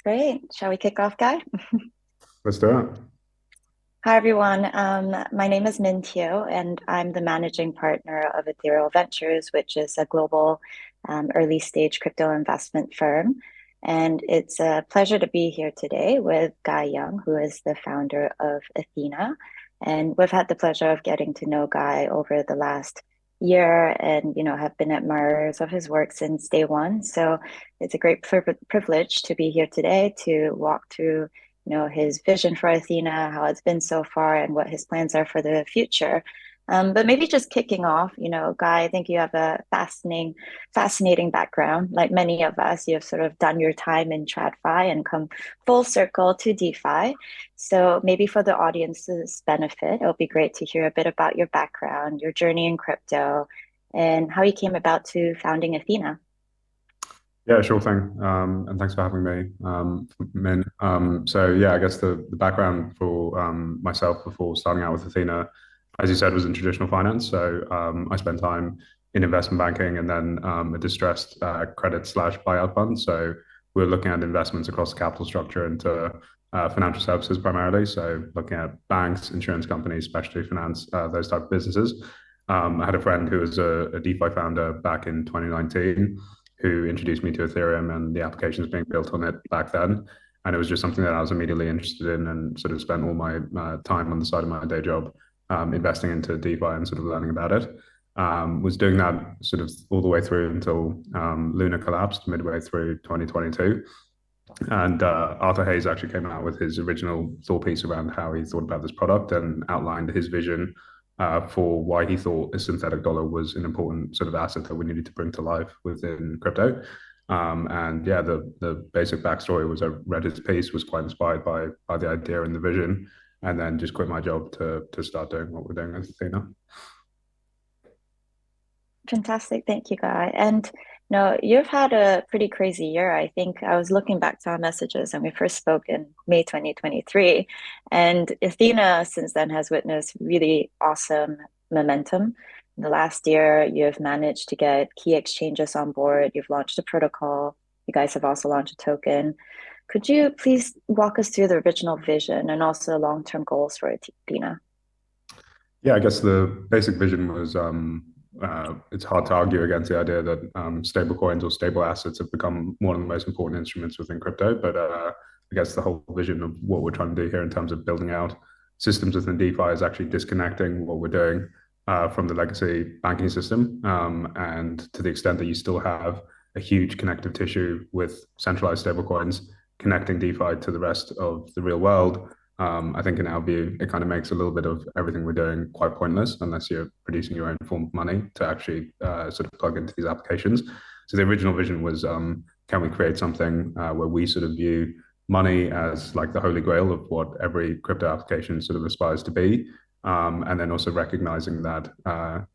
Great. Shall we kick off, Guy? Let's do it. Hi, everyone. My name is Min Teo, and I'm the managing partner of Ethereal Ventures, which is a global early stage crypto investment firm. And it's a pleasure to be here today with Guy Young, who is the founder of Athena. And we've had the pleasure of getting to know Guy over the last year and, have been admirers of his work since day one. So it's a great privilege to be here today to walk through his vision for Athena, how it's been so far, and what his plans are for the future. But maybe just kicking off, Guy, I think you have a fascinating background. Like many of us, you have sort of done your time in TradFi and come full circle to DeFi. So maybe for the audience's benefit, it'll be great to hear a bit about your background, your journey in crypto, and how you came about to founding Athena. Yeah, sure thing. And thanks for having me, Min. So yeah, I guess the background for myself before starting out with Athena, as you said, was in traditional finance. So I spent time in investment banking and then a distressed credit slash buyout fund. So we were looking at investments across the capital structure into financial services primarily. So looking at banks, insurance companies, specialty finance, those type of businesses. I had a friend who was a DeFi founder back in 2019 who introduced me to Ethereum and the applications being built on it back then. And it was just something that I was immediately interested in and sort of spent all my time on the side of my day job investing into DeFi and sort of learning about it. Was doing that sort of all the way through until Luna collapsed midway through 2022. And Arthur Hayes actually came out with his original thought piece around how he thought about this product and outlined his vision for why he thought a synthetic dollar was an important sort of asset that we needed to bring to life within crypto. And yeah, the basic backstory was I read his piece, was quite inspired by the idea and the vision, and then just quit my job to start doing what we're doing at Athena. Fantastic. Thank you, Guy. And no, you've had a pretty crazy year. I think I was looking back to our messages and we first spoke in May 2023. And Athena since then has witnessed really awesome momentum. In the last year, you've managed to get key exchanges on board. You've launched a protocol. You guys have also launched a token. Could you please walk us through the original vision and also long-term goals for Athena? Yeah, I guess the basic vision was it's hard to argue against the idea that stablecoins or stable assets have become one of the most important instruments within crypto. But I guess the whole vision of what we're trying to do here in terms of building out systems within DeFi is actually disconnecting what we're doing from the legacy banking system. And to the extent that you still have a huge connective tissue with centralized stablecoins connecting DeFi to the rest of the real world, I think in our view, it kind of makes a little bit of everything we're doing quite pointless unless you're producing your own form of money to actually sort of plug into these applications. So the original vision was, can we create something where we sort of view money as like the holy grail of what every crypto application sort of aspires to be, and then also recognizing that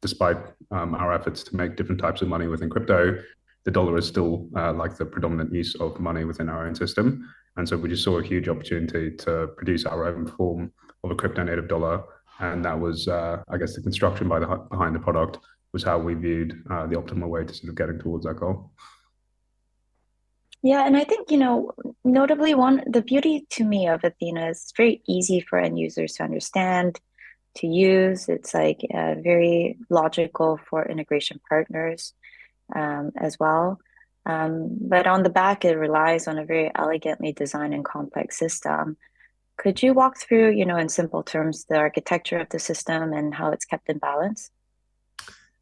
despite our efforts to make different types of money within crypto, the dollar is still like the predominant use of money within our own system. And so we just saw a huge opportunity to produce our own form of a crypto native dollar. And that was, I guess, the construction behind the product was how we viewed the optimal way to sort of getting towards that goal. Yeah, and I think, notably the beauty to me of Athena is it's very easy for end users to understand, to use. It's like very logical for integration partners as well. But on the back, it relies on a very elegantly designed and complex system. Could you walk through, in simple terms, the architecture of the system and how it's kept in balance?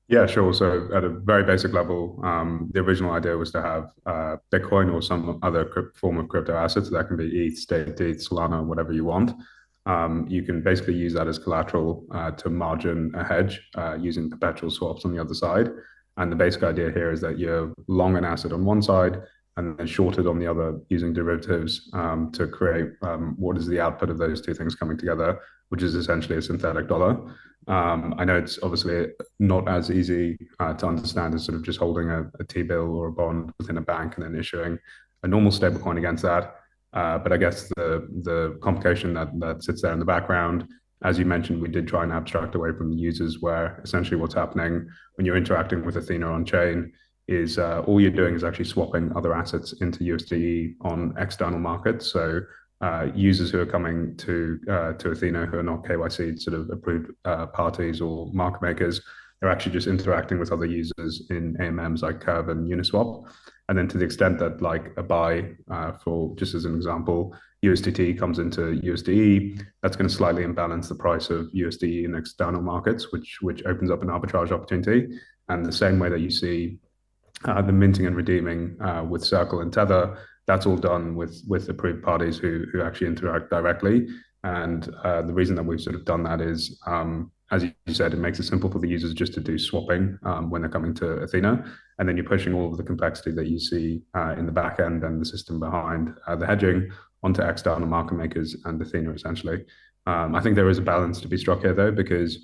Yeah, sure. So at a very basic level, the original idea was to have Bitcoin or some other form of crypto assets that can be ETH, State, ETH, Solana, whatever you want. You can basically use that as collateral to margin a hedge using perpetual swaps on the other side. And the basic idea here is that you're long an asset on one side and then shorted on the other using derivatives to create what is the output of those two things coming together, which is essentially a synthetic dollar. I know it's obviously not as easy to understand as sort of just holding a T-bill or a bond within a bank and then issuing a normal stablecoin against that. But I guess the complication that sits there in the background, as you mentioned, we did try and abstract away from the users where essentially what's happening when you're interacting with Athena on chain is all you're doing is actually swapping other assets into USDe on external markets. So users who are coming to Athena who are not KYC sort of approved parties or market makers, they're actually just interacting with other users in AMMs like Curve and Uniswap. And then to the extent that like a buy for, just as an example, USDT comes into USDe, that's going to slightly imbalance the price of USDe in external markets, which opens up an arbitrage opportunity. And the same way that you see the minting and redeeming with Circle and Tether, that's all done with approved parties who actually interact directly. And the reason that we've sort of done that is, as you said, it makes it simple for the users just to do swapping when they're coming to Athena. And then you're pushing all of the complexity that you see in the back end and the system behind the hedging onto external market makers and Athena, essentially. I think there is a balance to be struck here, though, because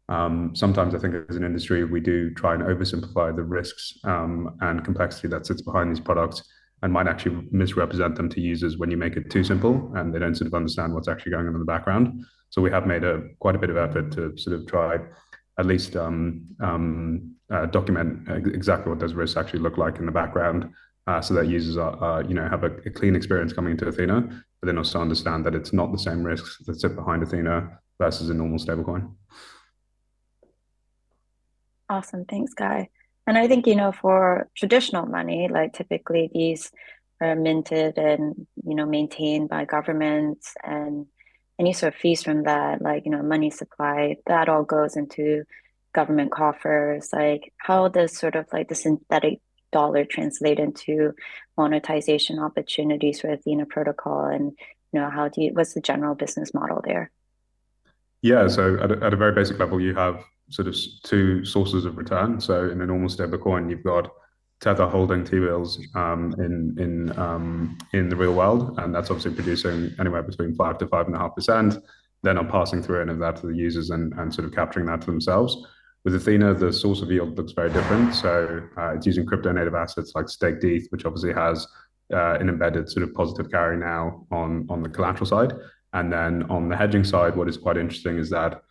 sometimes I think as an industry, we do try and oversimplify the risks and complexity that sits behind these products and might actually misrepresent them to users when you make it too simple and they don't sort of understand what's actually going on in the background. So we have made quite a bit of effort to sort of try at least document exactly what those risks actually look like in the background, so that users are have a clean experience coming into Athena, but then also understand that it's not the same risks that sit behind Athena versus a normal stablecoin. Awesome. Thanks, Guy. And I think, for traditional money, like typically these are minted and, maintained by governments, and any sort of fees from that, like, money supply, that all goes into government coffers. Like, how does sort of like the synthetic dollar translate into monetization opportunities for Athena protocol? And, what's the general business model there? Yeah, so at a very basic level, you have sort of two sources of return. So in a normal stablecoin, you've got Tether holding T-bills in the real world, and that's obviously producing anywhere between 5 to 5.5%. Then I'm passing through any of that to the users and sort of capturing that to themselves. With Athena, the source of yield looks very different. So it's using crypto native assets like staked ETH, which obviously has an embedded sort of positive carry now on the collateral side. And then on the hedging side, what is quite interesting is that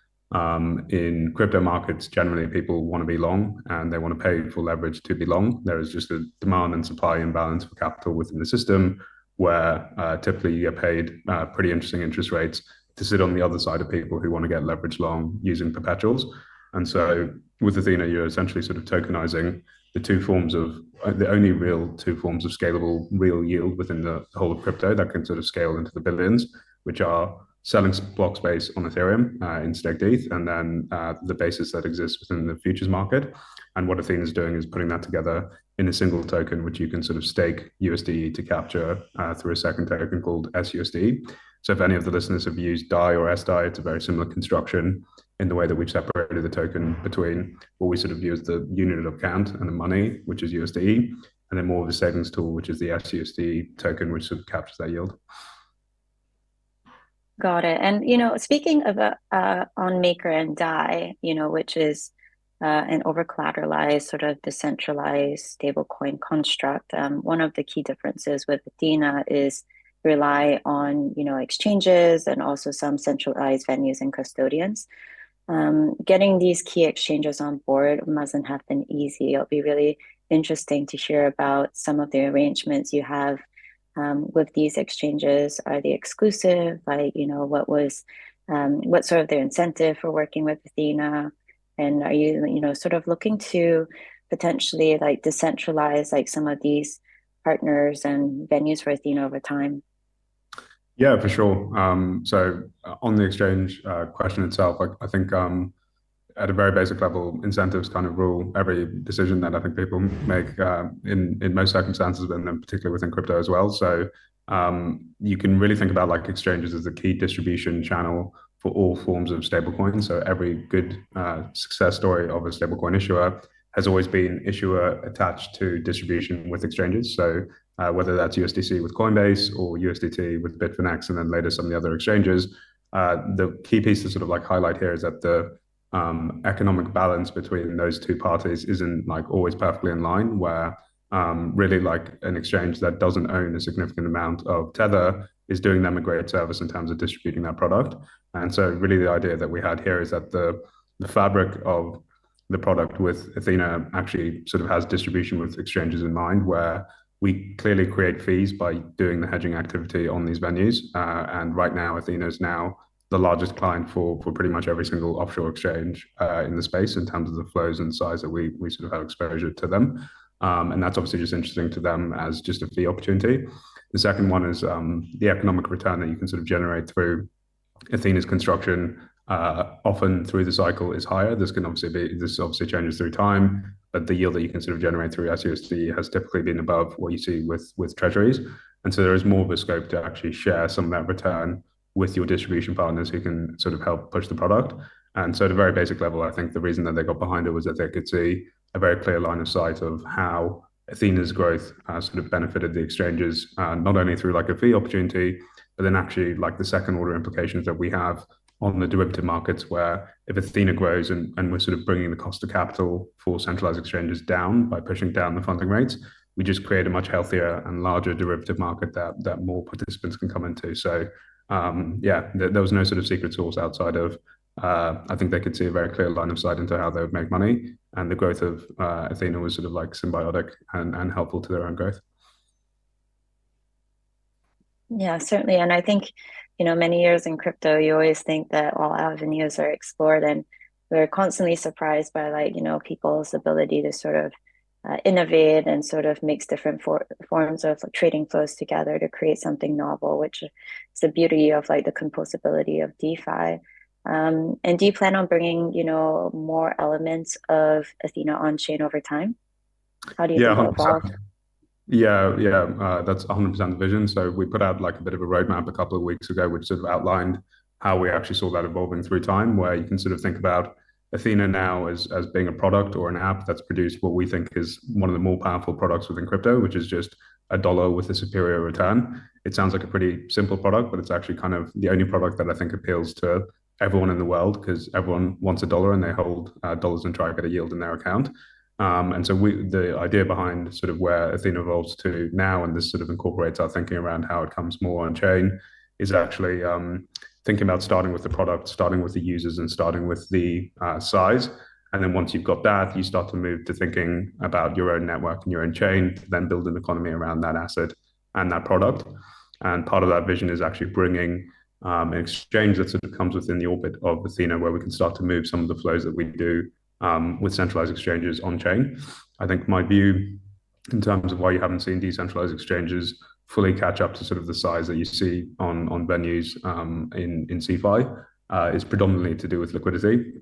in crypto markets, generally people want to be long and they want to pay for leverage to be long. There is just a demand and supply imbalance for capital within the system where typically you get paid pretty interesting interest rates to sit on the other side of people who want to get leverage long using perpetuals. And so with Athena, you're essentially sort of tokenizing the only real two forms of scalable real yield within the whole of crypto that can sort of scale into the billions, which are selling block space on Ethereum in staked ETH, and then the basis that exists within the futures market. And what Athena is doing is putting that together in a single token, which you can sort of stake USDe to capture through a second token called SUSDe. So if any of the listeners have used DAI or SDAI, it's a very similar construction in the way that we've separated the token between what we sort of view as the unit of account and the money, which is USDe, and then more of a savings tool, which is the SUSD token, which sort of captures that yield. Got it. And, speaking of on Maker and DAI, which is an over-collateralized sort of decentralized stablecoin construct, one of the key differences with Athena is rely on, exchanges and also some centralized venues and custodians. Getting these key exchanges on board mustn't have been easy. It'll be really interesting to hear about some of the arrangements you have with these exchanges. Are they exclusive? Like, what's sort of their incentive for working with Athena? And are you, sort of looking to potentially like decentralize like some of these partners and venues for Athena over time? Yeah, for sure. So on the exchange question itself, I think at a very basic level, incentives kind of rule every decision that I think people make in most circumstances, but then particularly within crypto as well. So you can really think about like exchanges as the key distribution channel for all forms of stablecoins. So every good success story of a stablecoin issuer has always been issuer attached to distribution with exchanges. So whether that's USDC with Coinbase or USDT with Bitfinex, and then later some of the other exchanges, the key piece to sort of like highlight here is that the economic balance between those two parties isn't like always perfectly in line, where really like an exchange that doesn't own a significant amount of Tether is doing them a great service in terms of distributing that product. And so really the idea that we had here is that the fabric of the product with Athena actually sort of has distribution with exchanges in mind, where we clearly create fees by doing the hedging activity on these venues. And right now, Athena is now the largest client for pretty much every single offshore exchange in the space in terms of the flows and size that we sort of have exposure to them. And that's obviously just interesting to them as just a fee opportunity. The second one is the economic return that you can sort of generate through Athena's construction. Often through the cycle is higher. This obviously changes through time, but the yield that you can sort of generate through SUSD has typically been above what you see with treasuries. And so there is more of a scope to actually share some of that return with your distribution partners who can sort of help push the product. And so at a very basic level, I think the reason that they got behind it was that they could see a very clear line of sight of how Athena's growth sort of benefited the exchanges, not only through like a fee opportunity, but then actually like the second order implications that we have on the derivative markets, where if Athena grows and we're sort of bringing the cost of capital for centralized exchanges down by pushing down the funding rates, we just create a much healthier and larger derivative market that more participants can come into. So there was no sort of secret source outside of I think they could see a very clear line of sight into how they would make money, and the growth of Athena was sort of like symbiotic and helpful to their own growth. Yeah, certainly. And I think, many years in crypto, you always think that all avenues are explored, and we're constantly surprised by people's ability to sort of innovate and sort of mix different forms of trading flows together to create something novel, which is the beauty of like the composability of DeFi. And do you plan on bringing, more elements of Athena on chain over time? How do you Yeah, think it'll 100%. evolve? That's 100% the vision. So we put out like a bit of a roadmap a couple of weeks ago, which sort of outlined how we actually saw that evolving through time, where you can sort of think about Athena now as being a product or an app that's produced what we think is one of the more powerful products within crypto, which is just a dollar with a superior return. It sounds like a pretty simple product, but it's actually kind of the only product that I think appeals to everyone in the world, because everyone wants a dollar and they hold dollars and try to get a yield in their account. And so the idea behind sort of where Athena evolves to now, and this sort of incorporates our thinking around how it comes more on chain, is actually thinking about starting with the product, starting with the users, and starting with the size. And then once you've got that, you start to move to thinking about your own network and your own chain, to then build an economy around that asset and that product. And part of that vision is actually bringing an exchange that sort of comes within the orbit of Athena, where we can start to move some of the flows that we do with centralized exchanges on chain. I think my view in terms of why you haven't seen decentralized exchanges fully catch up to sort of the size that you see on venues in CeFi is predominantly to do with liquidity.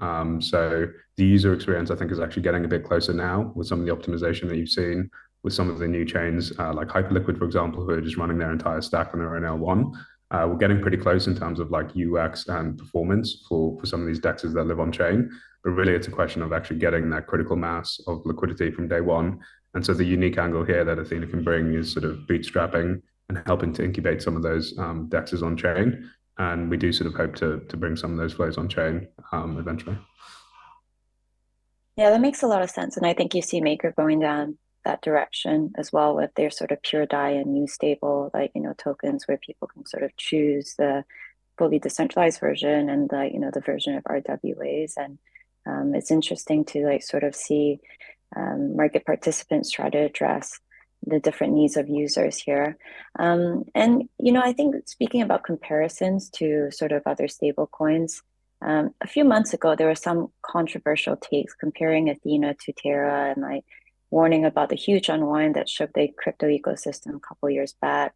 So the user experience, I think, is actually getting a bit closer now with some of the optimization that you've seen with some of the new chains, like Hyperliquid, for example, who are just running their entire stack on their own L1. We're getting pretty close in terms of like UX and performance for some of these DEXs that live on chain. But really, it's a question of actually getting that critical mass of liquidity from day one. And so the unique angle here that Athena can bring is sort of bootstrapping and helping to incubate some of those DEXs on chain. And we do sort of hope to bring some of those flows on chain eventually. Yeah, that makes a lot of sense. And I think you see Maker going down that direction as well, with their sort of pure DAI and new stable, tokens where people can sort of choose the fully decentralized version and the version of RWAs. And it's interesting to like sort of see market participants try to address the different needs of users here. And I think speaking about comparisons to sort of other stable coins, a few months ago there were some controversial takes comparing Athena to Terra, and like warning about the huge unwind that shook the crypto ecosystem a couple years back.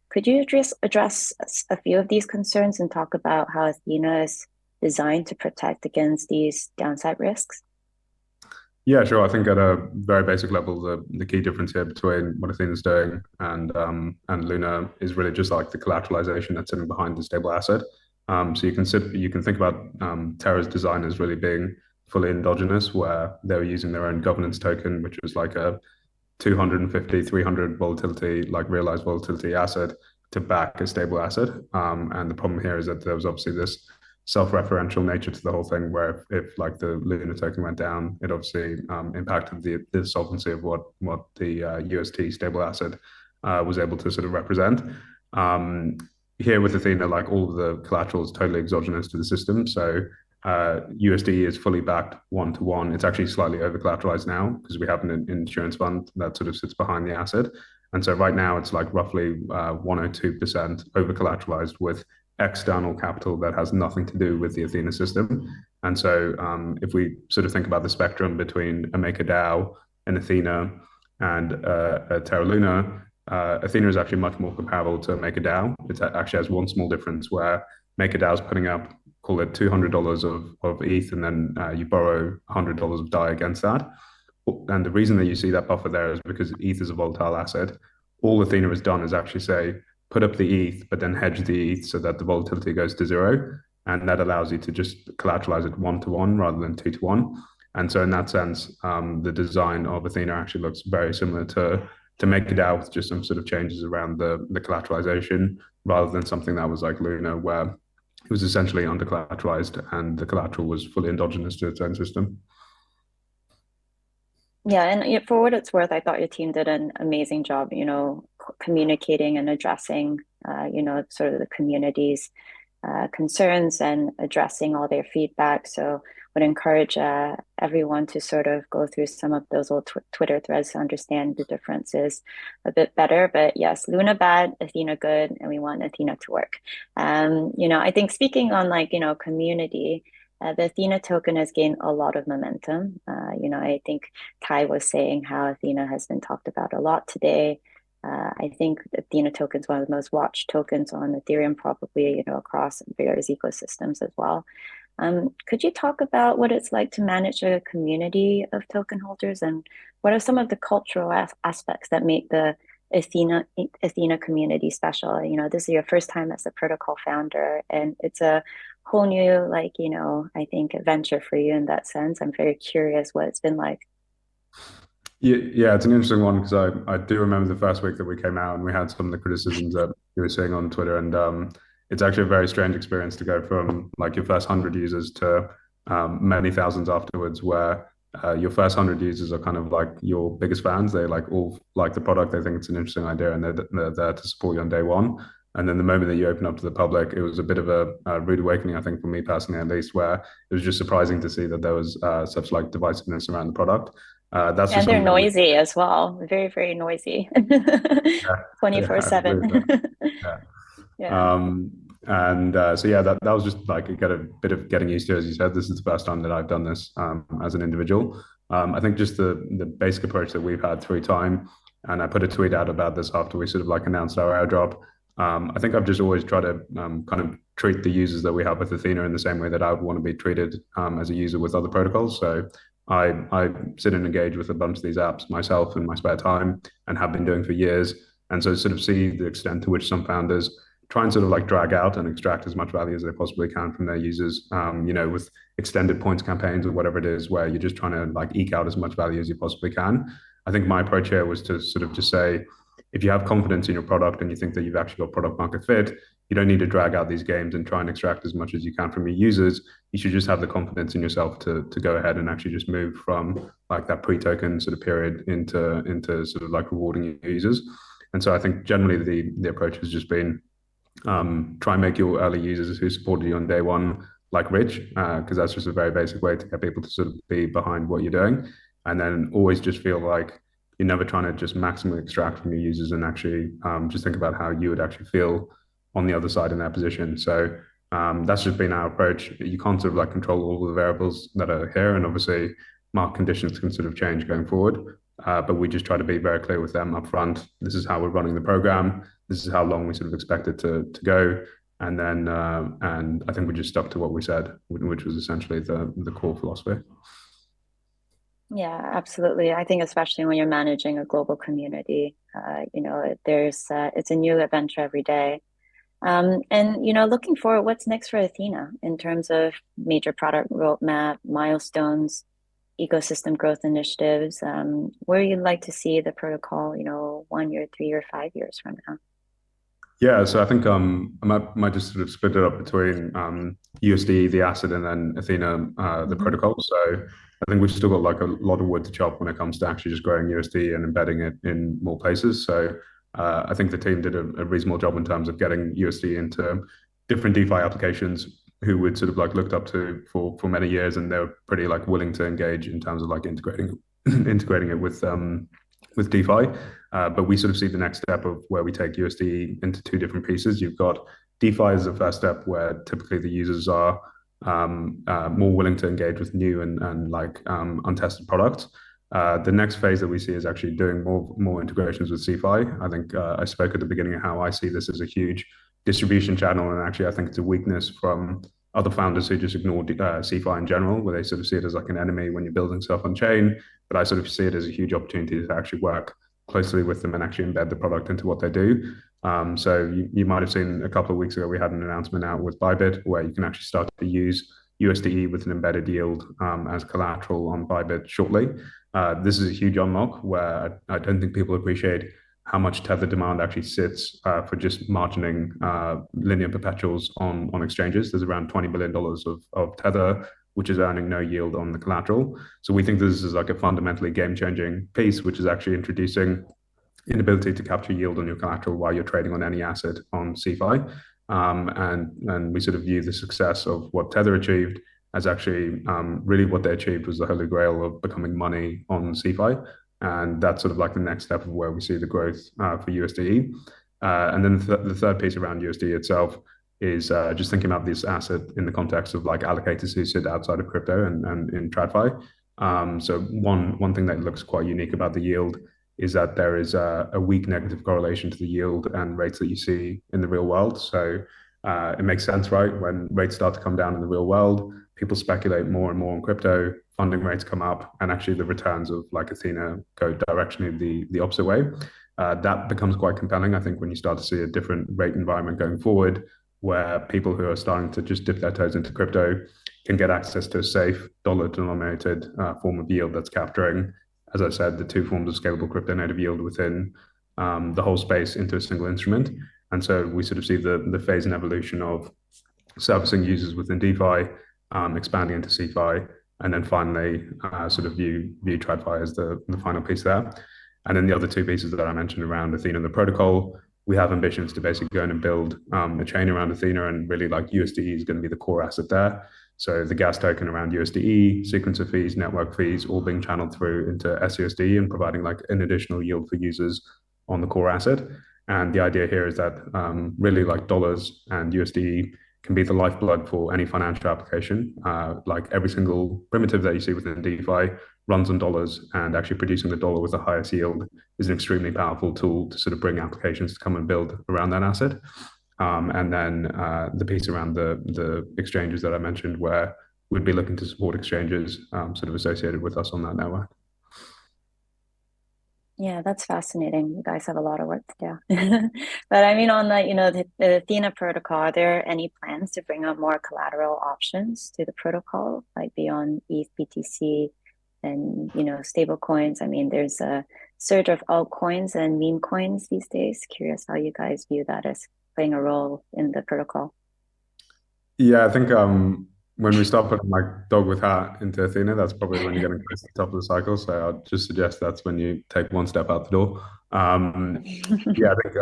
Could you address a few of these concerns and talk about how Athena is designed to protect against these downside risks? Yeah, sure. I think at a very basic level, the key difference here between what Athena's doing and Luna is really just like the collateralization that's sitting behind the stable asset. So you can think about Terra's design as really being fully endogenous, where they were using their own governance token, which was like a 250, 300 volatility, like realized volatility asset to back a stable asset. And the problem here is that there was obviously this self-referential nature to the whole thing, where if like the Luna token went down, it obviously impacted the solvency of what the UST stable asset was able to sort of represent. Here with Athena, like all of the collateral is totally exogenous to the system. So USDe is fully backed 1-to-1. It's actually slightly over collateralized now because we have an insurance fund that sort of sits behind the asset. And so right now it's like roughly 102% over collateralized with external capital that has nothing to do with the Athena system. And so if we sort of think about the spectrum between a MakerDAO, an Athena, and a Terra Luna, Athena is actually much more comparable to MakerDAO. It actually has one small difference where MakerDAO is putting up, call it $200 of ETH, and then you borrow $100 of DAI against that. And the reason that you see that buffer there is because ETH is a volatile asset. All Athena has done is actually say, put up the ETH, but then hedge the ETH so that the volatility goes to zero. And that allows you to just collateralize it 1-to-1 rather than 2-to-1. And so in that sense, the design of Athena actually looks very similar to MakerDAO with just some sort of changes around the collateralization rather than something that was like Luna where it was essentially under collateralized and the collateral was fully endogenous to its own system. Yeah, and for what it's worth, I thought your team did an amazing job, communicating and addressing, sort of the community's concerns and addressing all their feedback. So would encourage everyone to sort of go through some of those old Twitter threads to understand the differences a bit better. But yes, Luna bad, Athena good, and we want Athena to work. I think speaking on community, the Athena token has gained a lot of momentum. I think Kai was saying how Athena has been talked about a lot today. I think the Athena token is one of the most watched tokens on Ethereum, probably, across various ecosystems as well. Could you talk about what it's like to manage a community of token holders and what are some of the cultural aspects that make the Athena community special? This is your first time as a protocol founder, and it's a whole new, I think, adventure for you in that sense. I'm very curious what it's been like. Yeah, it's an interesting one because I do remember the first week that we came out and we had some of the criticisms that you were seeing on Twitter, and it's actually a very strange experience to go from like your first 100 users to many thousands afterwards, where your first 100 users are kind of like your biggest fans. They like all like the product. They think it's an interesting idea, and they're there to support you on day one. And then the moment that you open up to the public, it was a bit of a rude awakening, I think, for me personally, at least, where it was just surprising to see that there was such like divisiveness around the product. That's And just they're something that we, noisy as well, very, very noisy, yeah, yeah, I agree 24/7. with that. Yeah. Yeah. So yeah, that was just like a bit of getting used to. As you said, this is the first time that I've done this as an individual. I think just the basic approach that we've had through time, and I put a tweet out about this after we sort of like announced our airdrop. I think I've just always tried to kind of treat the users that we have with Athena in the same way that I would want to be treated as a user with other protocols. So I sit and engage with a bunch of these apps myself in my spare time and have been doing for years. And so sort of see the extent to which some founders try and sort of like drag out and extract as much value as they possibly can from their users, with extended points campaigns or whatever it is, where you're just trying to like eke out as much value as you possibly can. I think my approach here was to sort of just say, if you have confidence in your product and you think that you've actually got product market fit, you don't need to drag out these games and try and extract as much as you can from your users. You should just have the confidence in yourself to go ahead and actually just move from like that pre-token sort of period into sort of like rewarding your users. And so I think generally the approach has just been try and make your early users who supported you on day one like rich, because that's just a very basic way to get people to sort of be behind what you're doing. And then always just feel like you're never trying to just maximally extract from your users and actually just think about how you would actually feel on the other side in their position. So that's just been our approach. You can't sort of like control all the variables that are here, and obviously market conditions can sort of change going forward. But we just try to be very clear with them up front. This is how we're running the program. This is how long we sort of expect it to go. And then and I think we just stuck to what we said, which was essentially the core philosophy. Yeah, absolutely. I think especially when you're managing a global community, it's a new adventure every day. And looking forward, what's next for Athena in terms of major product roadmap, milestones, ecosystem growth initiatives? Where you'd like to see the protocol, 1 year, 3 year, 5 years from now? Yeah, so I think I might just sort of split it up between USD, the asset, and then Athena, the Hmm. protocol. So I think we've still got like a lot of wood to chop when it comes to actually just growing USD and embedding it in more places. So I think the team did a reasonable job in terms of getting USD into different DeFi applications who would sort of like looked up to for many years, and they were pretty like willing to engage in terms of like integrating integrating it with DeFi. But we sort of see the next step of where we take USDe into two different pieces. You've got DeFi as the first step, where typically the users are more willing to engage with new and like untested products. The next phase that we see is actually doing more integrations with CeFi. I think I spoke at the beginning of how I see this as a huge distribution channel, and actually I think it's a weakness from other founders who just ignore CeFi in general, where they sort of see it as like an enemy when you're building stuff on chain. But I sort of see it as a huge opportunity to actually work closely with them and actually embed the product into what they do. So you might have seen a couple of weeks ago we had an announcement out with Bybit where you can actually start to use USDe with an embedded yield as collateral on Bybit shortly. This is a huge unlock where I don't think people appreciate how much tether demand actually sits for just margining linear perpetuals on exchanges. There's around $20 billion of tether, which is earning no yield on the collateral. So we think this is like a fundamentally game-changing piece, which is actually introducing an ability to capture yield on your collateral while you're trading on any asset on CeFi. And we sort of view the success of what Tether achieved as actually really what they achieved was the holy grail of becoming money on CeFi. And that's sort of like the next step of where we see the growth for USDe. And then the third piece around USDe itself is just thinking about this asset in the context of like allocators who sit outside of crypto and in TradFi. So one thing that looks quite unique about the yield is that there is a weak negative correlation to the yield and rates that you see in the real world. So it makes sense, right? When rates start to come down in the real world, people speculate more and more on crypto, funding rates come up, and actually the returns of like Athena go directionally the opposite way. That becomes quite compelling, I think, when you start to see a different rate environment going forward, where people who are starting to just dip their toes into crypto can get access to a safe dollar-denominated form of yield that's capturing, as I said, the two forms of scalable crypto native yield within the whole space into a single instrument. And so we sort of see the phase and evolution of servicing users within DeFi, expanding into CeFi, and then finally sort of view TradFi as the final piece there. And then the other two pieces that I mentioned around Athena and the protocol, we have ambitions to basically go in and build a chain around Athena, and really like USDe is going to be the core asset there. So the gas token around USDe, sequencer fees, network fees, all being channeled through into SUSD and providing like an additional yield for users on the core asset. And the idea here is that really like dollars and USDe can be the lifeblood for any financial application. Like every single primitive that you see within DeFi runs on dollars, and actually producing the dollar with the highest yield is an extremely powerful tool to sort of bring applications to come and build around that asset. And then the piece around the exchanges that I mentioned, where we'd be looking to support exchanges sort of associated with us on that network. Yeah, that's fascinating. You guys have a lot of work to do. But I mean, on the Athena protocol, are there any plans to bring on more collateral options to the protocol, like beyond ETH, BTC, and stable coins? I mean, there's a surge of altcoins and meme coins these days. Curious how you guys view that as playing a role in the protocol. Yeah, I think when we start putting like dog with hat into Athena, that's probably when you're getting close to the top of the cycle. So I'd just suggest that's when you take one step out the door. Yeah, I think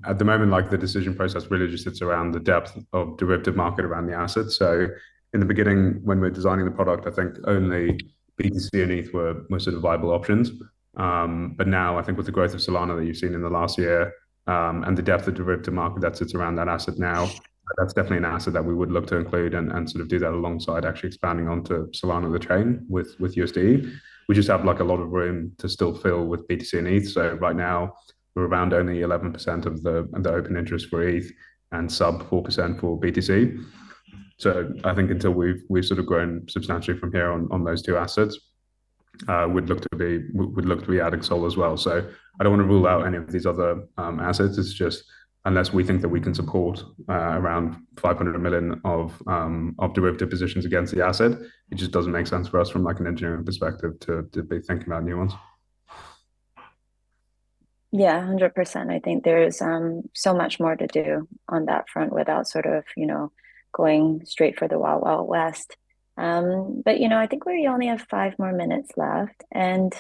at the moment, like the decision process really just sits around the depth of derivative market around the asset. So in the beginning, when we're designing the product, I think only BTC and ETH were sort of viable options. But now I think with the growth of Solana that you've seen in the last year, and the depth of derivative market that sits around that asset now, that's definitely an asset that we would look to include and sort of do that alongside actually expanding onto Solana the chain with USDe. We just have like a lot of room to still fill with BTC and ETH. So right now we're around only 11% of the open interest for ETH and sub 4% for BTC. So I think until we've sort of grown substantially from here on those two assets, would look to be adding Sol as well. So I don't want to rule out any of these other assets. It's just unless we think that we can support around 500 million of derivative positions against the asset, it just doesn't make sense for us from like an engineering perspective to be thinking about new ones. Yeah, 100%. I think there's so much more to do on that front without sort of, going straight for the wild, wild west. But I think we only have 5 more minutes left. And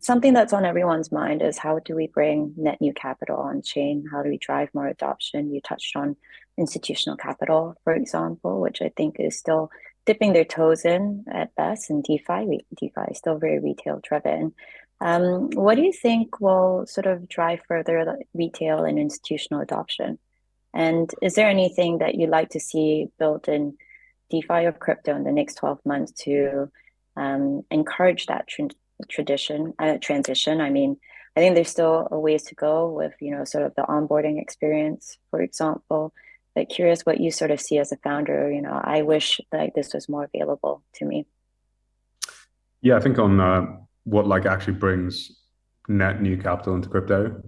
something that's on everyone's mind is how do we bring net new capital on chain? How do we drive more adoption? You touched on institutional capital, for example, which I think is still dipping their toes in at best in DeFi. DeFi is still very retail driven. What do you think will sort of drive further retail and institutional adoption? And is there anything that you'd like to see built in DeFi or crypto in the next 12 months to encourage that transition? I mean, I think there's still a ways to go with, sort of the onboarding experience, for example. But curious what you sort of see as a founder. I wish like this was more available to me. Yeah, I think on what like actually brings net new capital into crypto,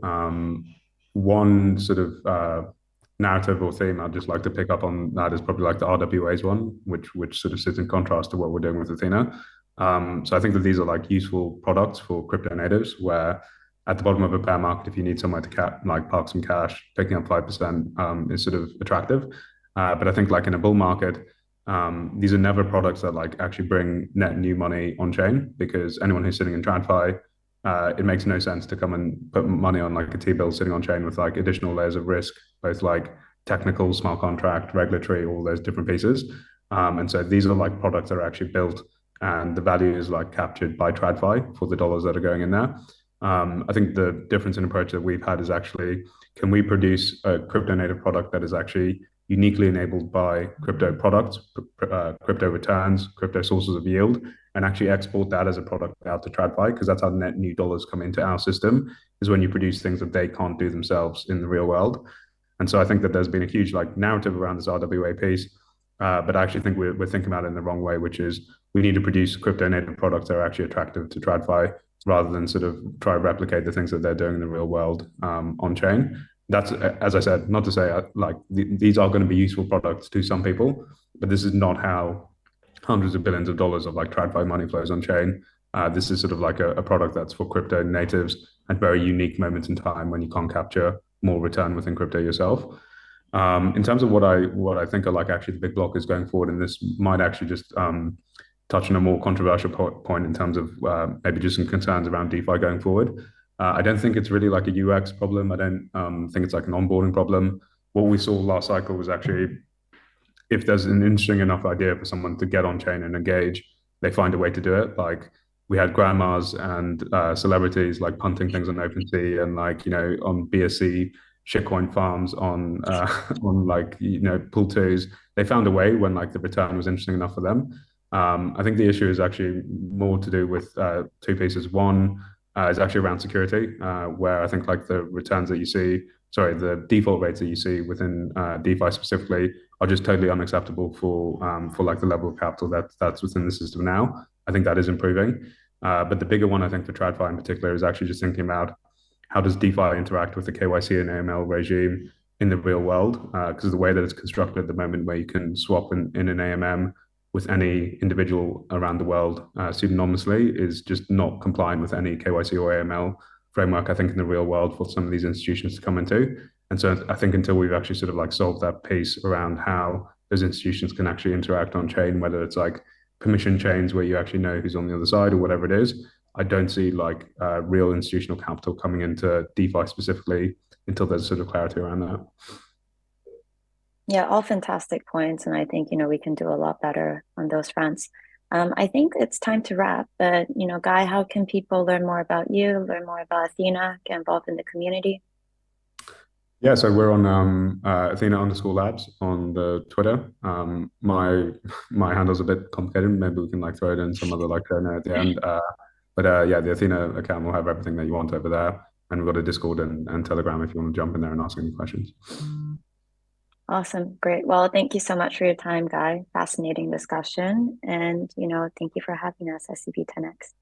one sort of narrative or theme I'd just like to pick up on that is probably like the RWA's one, which sort of sits in contrast to what we're doing with Athena. So I think that these are like useful products for crypto natives where at the bottom of a bear market, if you need somewhere to like park some cash, picking up 5% is sort of attractive. But I think like in a bull market, these are never products that like actually bring net new money on chain because anyone who's sitting in TradFi, it makes no sense to come and put money on like a T-bill sitting on chain with like additional layers of risk, both like technical, smart contract, regulatory, all those different pieces. And so these are like products that are actually built and the value is like captured by TradFi for the dollars that are going in there. I think the difference in approach that we've had is actually, can we produce a crypto native product that is actually uniquely enabled by crypto products, crypto returns, crypto sources of yield, and actually export that as a product out to TradFi, because that's how net new dollars come into our system, is when you produce things that they can't do themselves in the real world. And so I think that there's been a huge like narrative around this RWA piece, but I actually think we're thinking about it in the wrong way, which is we need to produce crypto native products that are actually attractive to TradFi rather than sort of try to replicate the things that they're doing in the real world on chain. That's, as I said, not to say like these are going to be useful products to some people, but this is not how hundreds of billions of dollars of like TradFi money flows on chain. This is sort of like a product that's for crypto natives at very unique moments in time when you can't capture more return within crypto yourself. In terms of what I think are like actually the big blockers going forward, and this might actually just touch on a more controversial point in terms of maybe just some concerns around DeFi going forward. I don't think it's really like a UX problem. I don't think it's like an onboarding problem. What we saw last cycle was actually if there's an interesting enough idea for someone to get on chain and engage, they find a way to do it. Like we had grandmas and celebrities like punting things on OpenSea and like on BSC shitcoin farms on on like pool twos. They found a way when like the return was interesting enough for them. I think the issue is actually more to do with two pieces. One is actually around security, where I think like the returns that you see, sorry, the default rates that you see within DeFi specifically are just totally unacceptable for like the level of capital that's within the system now. I think that is improving. But the bigger one, I think, for TradFi in particular is actually just thinking about how does DeFi interact with the KYC and AML regime in the real world? Because the way that it's constructed at the moment, where you can swap in an AMM with any individual around the world pseudonymously, is just not compliant with any KYC or AML framework, I think, in the real world for some of these institutions to come into. And so I think until we've actually sort of like solved that piece around how those institutions can actually interact on chain, whether it's like permission chains where you actually know who's on the other side or whatever it is, I don't see like real institutional capital coming into DeFi specifically until there's sort of clarity around that. Yeah, all fantastic points. And I think, we can do a lot better on those fronts. I think it's time to wrap, but, Guy, how can people learn more about you, learn more about Athena, get involved in the community? Yeah, so we're on Athena_labs on the Twitter. My handle's a bit complicated. Maybe we can like throw it in some other like at the end. But yeah, the Athena account will have everything that you want over there. And we've got a Discord and Telegram if you want to jump in there and ask any questions. Awesome. Great. Well, thank you so much for your time, Guy. Fascinating discussion. And, thank you for having us, SCB 10X.